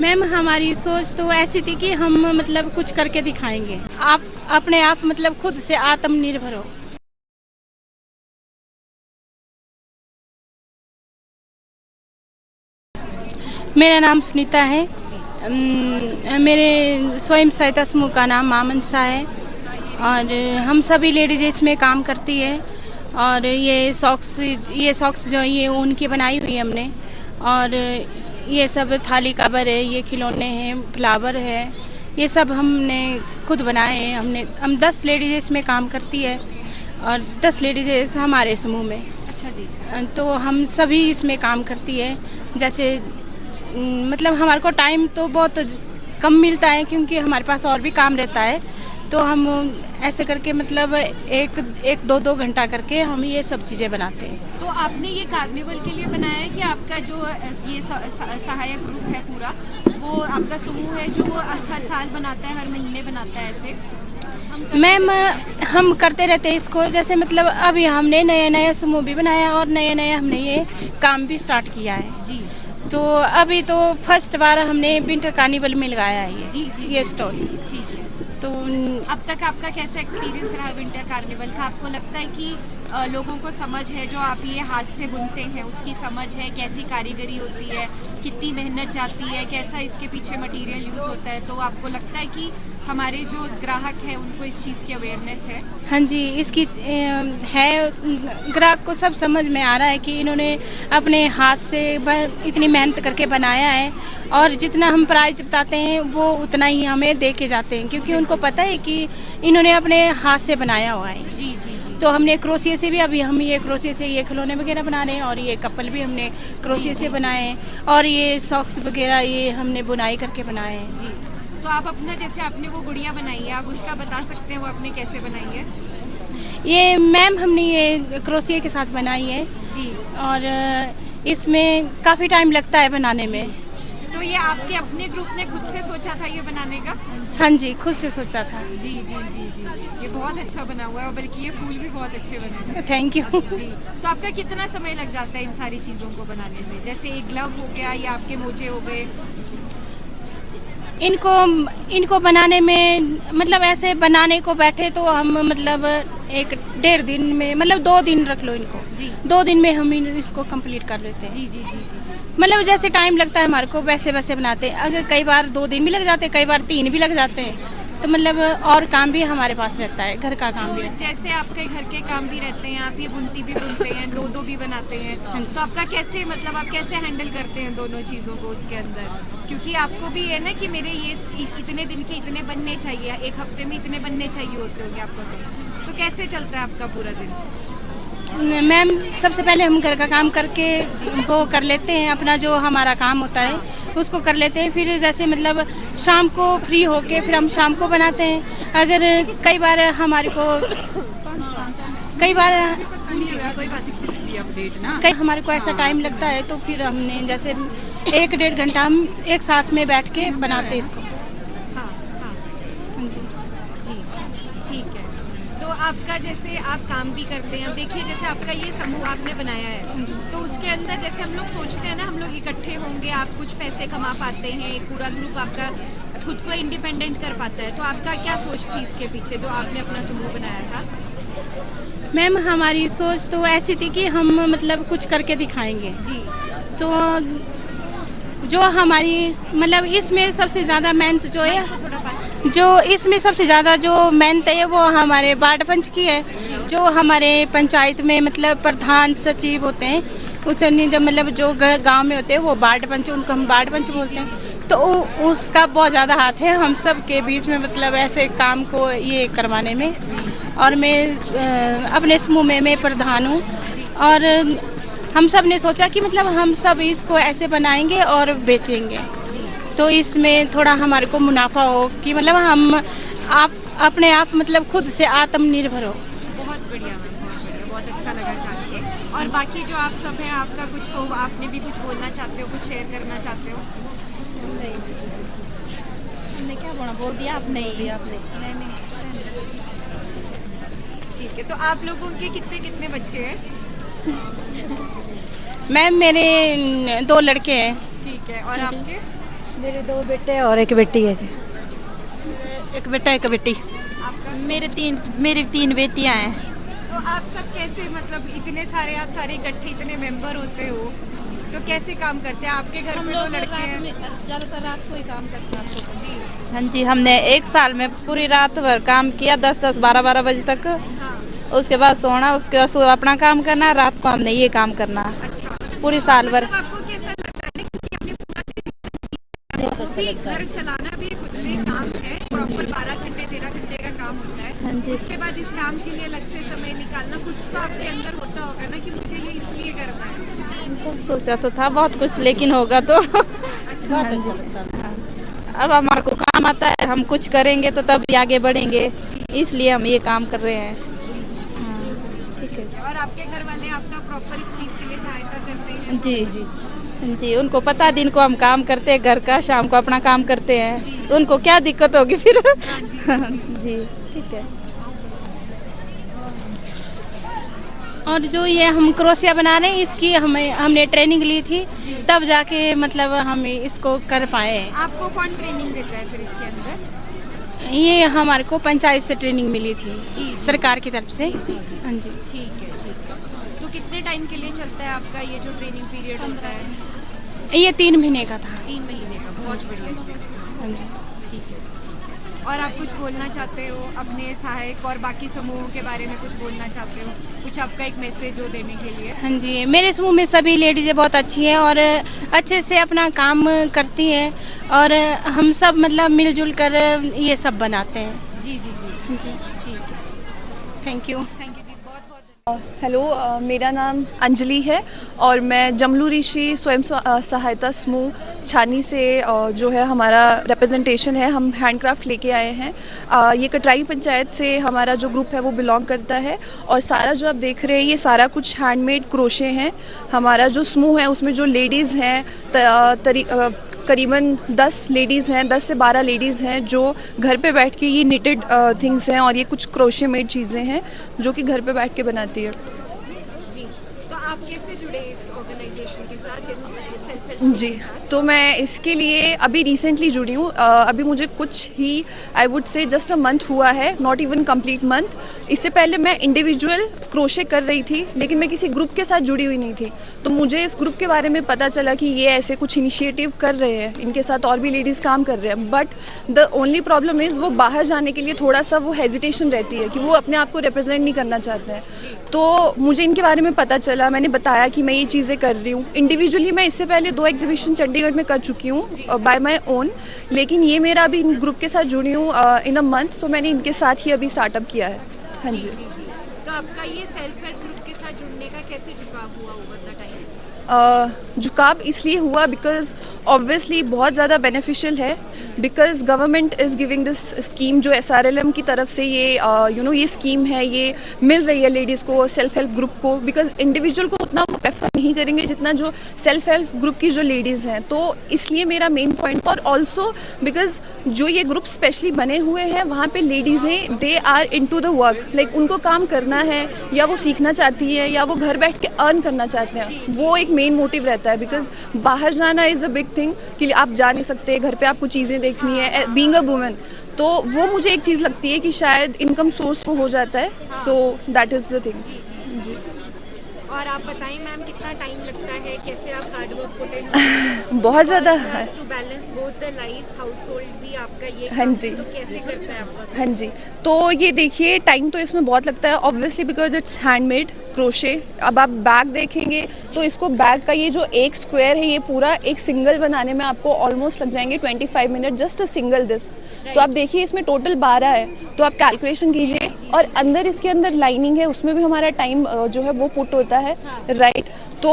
Ma'am हमारी सोच तो ऐसी थी कि हम मतलब कुछ करके दिखाएंगे। आप अपने आप मतलब खुद से आत्मनिर्भर हो। मेरा नाम सुनीता है। मेरे स्वयं सहायता समूह का नाम मां मनसा है और हम सभी लेडीज इसमें काम करती है। और ये सॉक्स जो ये ऊन की बनाई हुई है हमने। और ये सब थाली कवर है, ये खिलौने हैं, फ्लावर है, ये सब हमने खुद बनाए हैं। हम 10 लेडीज इसमें काम करती है और 10 लेडीज हमारे समूह में। अच्छा जी। तो हम सभी इसमें काम करती है। जैसे मतलब हमारे को टाइम तो बहुत कम मिलता है क्योंकि हमारे पास और भी काम रहता है। तो हम ऐसे करके मतलब एक दो घंटा करके हम ये सब चीज़ें बनाते हैं। तो आपने ये कार्निवल के लिए बनाया है कि आपका जो ये सहायक ग्रुप है पूरा, वो आपका समूह है जो वो हर साल बनाता है, हर महीने बनाता है ऐसे? मैम हम करते रहते हैं इसको। जैसे मतलब अभी हमने नया नया समूह भी बनाया और नया नया हमने ये काम भी स्टार्ट किया है जी तो अभी तो फर्स्ट बार हमने विंटर कार्निवल में लगाया है ये स्टॉल। ठीक है। तो अब तक आपका कैसा एक्सपीरियंस रहा विंटर कार्निवल का? आपको लगता है कि लोगों को समझ है, जो आप ये हाथ से बुनते हैं उसकी समझ है, कैसी कारीगरी होती है, कितनी मेहनत जाती है, कैसा इसके पीछे मटेरियल यूज़ होता है? तो आपको लगता है कि हमारे जो ग्राहक हैं उनको इस चीज़ की अवेयरनेस है? हाँ जी, इसकी है। ग्राहक को सब समझ में आ रहा है कि इन्होंने अपने हाथ से इतनी मेहनत करके बनाया है और जितना हम प्राइस बताते हैं वो उतना ही हमें दे के जाते हैं क्योंकि उनको पता है कि इन्होंने अपने हाथ से बनाया हुआ है। जी जी जी। तो हमने क्रोशिया से भी अभी हम ये क्रोशिया से ये खिलौने वगैरह बना रहे हैं और ये कपल भी हमने क्रोशिया से बनाए हैं और ये सॉक्स वगैरह ये हमने बुनाई करके बनाए हैं। जी। तो आप अपना, जैसे आपने वो गुड़िया बनाई है, आप उसका बता सकते हैं वो आपने कैसे बनाई है? ये मैम हमने ये क्रोशिया के साथ बनाई है जी। और इसमें काफ़ी टाइम लगता है बनाने में। तो ये आपके अपने ग्रुप ने खुद से सोचा था ये बनाने का? हाँ जी, खुद से सोचा था। जी जी जी जी। ये बहुत अच्छा बना हुआ है और बल्कि ये फूल भी बहुत अच्छे बने हैं। Thank you. जी। तो आपका कितना समय लग जाता है इन सारी चीज़ों को बनाने में? जैसे एक ग्लव हो गया या आपके मोजे हो गए? इनको बनाने में मतलब ऐसे बनाने को बैठे तो हम मतलब 1-1.5 दिन में मतलब 2 दिन रख लो इनको। जी। 2 दिन में हम इसको कंप्लीट कर लेते हैं। जी जी जी जी जी। मतलब जैसे टाइम लगता है हमारे को वैसे वैसे बनाते हैं। अगर कई बार 2 दिन भी लग जाते हैं, कई बार 3 भी लग जाते हैं। तो मतलब और काम भी हमारे पास रहता है, घर का काम भी रहता है। जैसे आपके घर के काम भी रहते हैं, आप ये बुनती भी बुनते हैं, दो भी बनाते हैं, तो आपका कैसे, मतलब आप कैसे हैंडल करते हैं दोनों चीज़ों को उसके अंदर? क्योंकि आपको भी है ना कि मेरे ये इतने दिन के इतने बनने चाहिए, एक हफ्ते में इतने बनने चाहिए होते होंगे आपको, तो कैसे चलता है आपका पूरा दिन? मैम सबसे पहले हम घर का काम करके वो कर लेते हैं, अपना जो हमारा काम होता है उसको कर लेते हैं। फिर जैसे मतलब शाम को फ्री होके फिर हम शाम को बनाते हैं। अगर कई बार हमारे को ऐसा टाइम लगता है तो फिर हमने जैसे 1-1.5 घंटा हम एक साथ में बैठ के बनाते हैं इसको। हाँ हाँ जी जी। ठीक है। तो आपका जैसे आप काम भी करते हैं, अब देखिए जैसे आपका ये समूह आपने बनाया है, तो उसके अंदर जैसे हम लोग सोचते हैं ना, हम लोग इकट्ठे होंगे, आप कुछ पैसे कमा पाते हैं, एक पूरा ग्रुप आपका खुद को इंडिपेंडेंट कर पाता है, तो आपका क्या सोच थी इसके पीछे जो आपने अपना समूह बनाया था? मैम हमारी सोच तो ऐसी थी कि हम मतलब कुछ करके दिखाएंगे। जी तो जो हमारी मतलब इसमें सबसे ज़्यादा मेहनत जो है, थोड़ा पास। जो इसमें सबसे ज़्यादा जो मेहनत है वो हमारे वार्ड पंच की है। जो हमारे पंचायत में मतलब प्रधान सचिव होते हैं, उसने जो मतलब जो गांव में होते हैं वो वार्ड पंच, उनको हम वार्ड पंच बोलते हैं। तो उसका बहुत ज़्यादा हाथ है हम सब के बीच में, मतलब ऐसे काम को ये करवाने में। और मैं अपने समूह में मैं प्रधान हूँ और हम सब ने सोचा कि मतलब हम सब इसको ऐसे बनाएंगे और बेचेंगे तो इसमें थोड़ा हमारे को मुनाफा हो कि मतलब हम अपने आप मतलब खुद से आत्मनिर्भर हो। बहुत बढ़िया मैम, बहुत बढ़िया, बहुत अच्छा लगा जान के। और बाकी जो आप सब हैं, आपका कुछ हो, आपने भी कुछ बोलना चाहते हो, कुछ शेयर करना चाहते हो? हमने क्या बोल दिया आपने? नहीं। ठीक है। तो आप लोगों के कितने कितने बच्चे हैं? मैम मेरे 2 लड़के हैं। ठीक है। और आपके? मेरे 2 बेटे और एक बेटी है जी। एक बेटा एक बेटी। मेरी 3 बेटियां हैं। तो आप सब कैसे मतलब इतने सारे आप सारे इकट्ठे इतने मेंबर होते हो तो कैसे काम करते हैं? आपके घर पे तो लड़के हैं। ज़्यादातर रात को ही काम करते हैं। जी हाँ जी, हमने 1 साल में पूरी रात भर काम किया, 10-10, 12-12 बजे तक। हाँ उसके बाद सोना, उसके बाद सुबह अपना काम करना, रात को हमने ये काम करना अच्छा। पूरी साल भर। मतलब आपको कैसा लगता है कि अपने पूरा दिन वो भी घर चलाना भी खुद में काम है, प्रॉपर 12 घंटे 13 घंटे का काम होता है। हाँ जी। उसके बाद इस काम के लिए अलग से समय निकालना कुछ तो आपके अंदर होता होगा ना कि मुझे ये इसलिए करना है। तो सोचा तो था बहुत कुछ, लेकिन होगा तो हाँ जी। अब हमारे को काम आता है, हम कुछ करेंगे तो तब आगे बढ़ेंगे, इसलिए हम ये काम कर रहे हैं। हाँ, ठीक है और आपके घर वाले आपका प्रॉपर इस चीज़ के लिए सहायता करते हैं? जी जी, उनको पता है दिन को हम काम करते हैं घर का, शाम को अपना काम करते हैं, उनको क्या दिक्कत होगी फिर जी ठीक है। और जो ये हम क्रोशिया बना रहे हैं इसकी हमने ट्रेनिंग ली थी, तब जाके मतलब हम इसको कर पाए हैं। आपको कौन ट्रेनिंग देता है फिर इसके अंदर? ये हमारे को पंचायत से ट्रेनिंग मिली थी जी। सरकार की तरफ से। हाँ जी। ठीक है ठीक है। तो कितने टाइम के लिए चलता है आपका ये जो ट्रेनिंग पीरियड होता है? ये 3 महीने का था। 3 महीने का, बहुत बढ़िया चीज़ है। हाँ जी। ठीक है। और आप कुछ बोलना चाहते हो अपने सहायक और बाकी समूहों के बारे में कुछ बोलना चाहते हो? कुछ आपका एक मैसेज हो देने के लिए? हाँ जी, मेरे समूह में सभी लेडीज़ें बहुत अच्छी हैं और अच्छे से अपना काम करती हैं और हम सब मतलब मिलजुल कर ये सब बनाते हैं। जी जी जी हाँ जी, ठीक है। Thank you. थैंक यू जी, बहुत बहुत हेलो, मेरा नाम अंजलि है और मैं जमलू ऋषि स्वयं सहायता समूह छानी से जो है हमारा रिप्रेजेंटेशन है, हम हैंडक्राफ्ट लेके आए हैं। ये कटराई पंचायत से हमारा जो ग्रुप है वो बिलोंग करता है और सारा जो आप देख रहे हैं ये सारा कुछ हैंडमेड क्रोशे हैं। हमारा जो समूह है उसमें जो लेडीज़ हैं करीबन 10 लेडीज़ हैं, 10 से 12 लेडीज़ हैं जो घर पे बैठ के ये निटेड थिंग्स हैं और ये कुछ क्रोशे मेड चीज़ें हैं जो कि घर पे बैठ के बनाती है। जी। तो आप कैसे जुड़े इस ऑर्गेनाइजेशन के साथ, इस सेल्फ हेल्प जी, तो मैं इसके लिए अभी रिसेंटली जुड़ी हूँ। अभी मुझे कुछ ही I would say just a month हुआ है, नॉट इवन कंप्लीट मंथ। इससे पहले मैं इंडिविजुअल क्रोशे कर रही थी लेकिन मैं किसी ग्रुप के साथ जुड़ी हुई नहीं थी। तो मुझे इस ग्रुप के बारे में पता चला कि ये ऐसे कुछ इनिशिएटिव कर रहे हैं, इनके साथ और भी लेडीज़ काम कर रहे हैं। But the only problem is वो बाहर जाने के लिए थोड़ा सा वो हेजिटेशन रहती है कि वो अपने आप को रिप्रेजेंट नहीं करना चाहते हैं। तो मुझे इनके बारे में पता चला, मैंने बताया कि मैं ये चीज़ें कर रही हूँ। इंडिविजुअली मैं इससे पहले 2 एग्जीबिशन चंडीगढ़ में कर चुकी हूँ बाय माई ओन, लेकिन ये मेरा अभी इन ग्रुप के साथ जुड़ी हूँ इन अ मंथ, तो मैंने इनके साथ ही अभी स्टार्टअप किया है। हाँ जी। तो आपका ये सेल्फ हेल्प ग्रुप के साथ जुड़ने का कैसे झुकाव हुआ ओवर द टाइम? झुकाव इसलिए हुआ बिकॉज ऑब्वियसली बहुत ज़्यादा बेनिफिशियल है, because government is giving this scheme जो SRLM की तरफ से ये ये स्कीम है, ये मिल रही है लेडीज़ को, सेल्फ हेल्प ग्रुप को। बिकॉज इंडिविजुअल को उतना वो प्रेफर नहीं करेंगे जितना जो सेल्फ हेल्प ग्रुप की जो लेडीज़ हैं, तो इसलिए मेरा मेन पॉइंट। और ऑल्सो बिकॉज जो ये ग्रुप स्पेशली बने हुए हैं वहाँ पे लेडीज़ें they are into the work, like उनको काम करना है या वो सीखना चाहती हैं या वो घर बैठ के अर्न करना चाहते हैं, वो एक मेन मोटिव रहता है। बिकॉज बाहर जाना इज़ अ बिग थिंग कि आप जा नहीं सकते, घर पे आपको चीज़ें देखनी है बीइंग अ वुमन, तो वो मुझे एक चीज़ लगती है कि शायद इनकम सोर्स वो हो जाता है। So that is the thing जी। और आप बताएं मैम कितना टाइम लगता है, कैसे आप हार्ड वर्क पुट इन बहुत ज़्यादा to balance both the lives, household भी आपका ये हाँ काम, जी। तो कैसे करता है आपका? हाँ जी, तो ये देखिए टाइम तो इसमें बहुत लगता है obviously because it's handmade crochet. अब आप बैग देखेंगे तो इसको बैग का ये जो एक स्क्वायर है ये पूरा एक सिंगल बनाने में आपको ऑलमोस्ट लग जाएंगे 25 minute, just a single this. तो आप देखिए इसमें टोटल 12 है, तो आप कैलकुलेशन कीजिए। और अंदर इसके अंदर लाइनिंग है, उसमें भी हमारा टाइम जो है वो पुट होता है, राइट। तो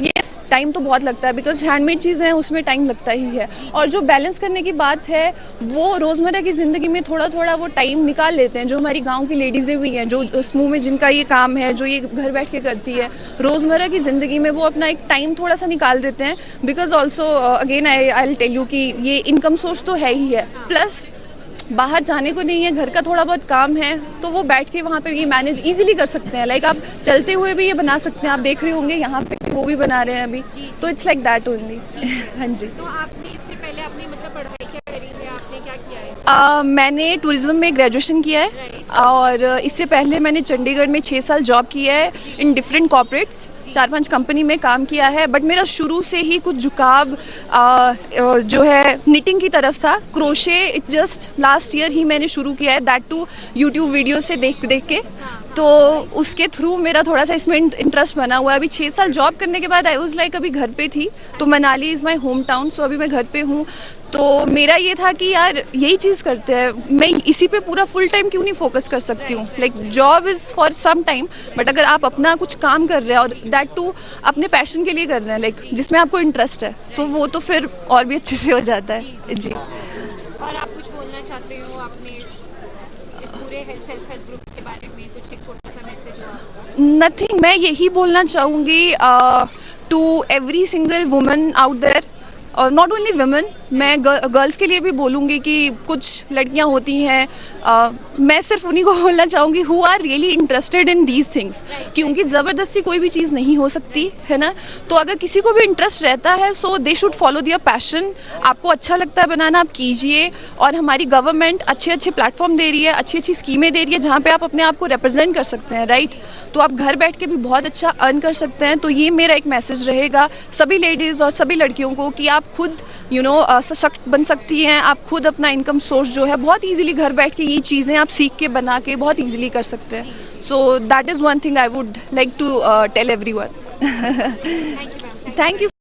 यस टाइम तो बहुत लगता है बिकॉज हैंडमेड चीज़ें हैं उसमें टाइम लगता ही है। और जो बैलेंस करने की बात है वो रोज़मर्रा की ज़िंदगी में थोड़ा थोड़ा वो टाइम निकाल लेते हैं। जो हमारी गांव की लेडीज़ें भी हैं जो समूह में जिनका ये काम है, जो ये घर बैठ के करती है, रोज़मर्रा की ज़िंदगी में वो अपना एक टाइम थोड़ा सा निकाल देते हैं। Because also again I will tell you कि ये इनकम सोर्स तो है ही है, प्लस बाहर जाने को नहीं है, घर का थोड़ा बहुत काम है, तो वो बैठ के वहाँ पे ये मैनेज इजीली कर सकते हैं। लाइक आप चलते हुए भी ये बना सकते हैं, आप देख रहे होंगे यहाँ पे वो भी बना रहे हैं अभी, तो इट्स लाइक दैट ओनली। हाँ जी। तो आपने इससे पहले आपने मतलब पढ़ाई क्या करी है, आपने क्या किया है? मैंने टूरिज्म में ग्रेजुएशन किया है और इससे पहले मैंने चंडीगढ़ में 6 साल जॉब किया है इन डिफरेंट कॉर्पोरेट्स, 4-5 कंपनी में काम किया है। बट मेरा शुरू से ही कुछ झुकाव जो है निटिंग की तरफ था। Crochet it just last year ही मैंने शुरू किया है, दैट टू यूट्यूब वीडियो से देख देख के। तो उसके थ्रू मेरा थोड़ा सा इसमें इंटरेस्ट बना हुआ है। अभी 6 साल जॉब करने के बाद आई वाज लाइक अभी घर पे थी, तो Manali is my hometown, so अभी मैं घर पे हूँ। तो मेरा ये था कि यार यही चीज़ करते हैं, मैं इसी पे पूरा फुल टाइम क्यों नहीं फोकस कर सकती हूँ। Like job is for some time, but अगर आप अपना कुछ काम कर रहे हैं और दैट टू अपने पैशन के लिए कर रहे हैं, लाइक जिसमें आपको इंटरेस्ट है, तो वो तो फिर और भी अच्छे से हो जाता है जी। और आप कुछ बोलना चाहते हो अपने इस पूरे सेल्फ हेल्प ग्रुप के बारे में, कुछ एक छोटा सा मैसेज हो आपका? नथिंग, मैं यही बोलना चाहूँगी to every single woman out there, और नॉट ओनली वुमेन, मैं गर्ल्स के लिए भी बोलूँगी कि कुछ लड़कियाँ होती हैं, मैं सिर्फ उन्हीं को बोलना चाहूँगी who are really interested in these things, क्योंकि ज़बरदस्ती कोई भी चीज़ नहीं हो सकती है ना। तो अगर किसी को भी इंटरेस्ट रहता है so they should follow their passion. आपको अच्छा लगता है बनाना, आप कीजिए। और हमारी गवर्नमेंट अच्छे अच्छे प्लेटफॉर्म दे रही है, अच्छी अच्छी स्कीमें दे रही है जहाँ पे आप अपने आप को रिप्रेजेंट कर सकते हैं, राइट। तो आप घर बैठ के भी बहुत अच्छा अर्न कर सकते हैं। तो ये मेरा एक मैसेज रहेगा सभी लेडीज़ और सभी लड़कियों को कि आप खुद सशक्त बन सकती हैं। आप खुद अपना इनकम सोर्स जो है बहुत इजीली घर बैठ के ये चीज़ें आप सीख के बना के बहुत इजीली कर सकते हैं। So that is one thing I would like to tell everyone. Thank you.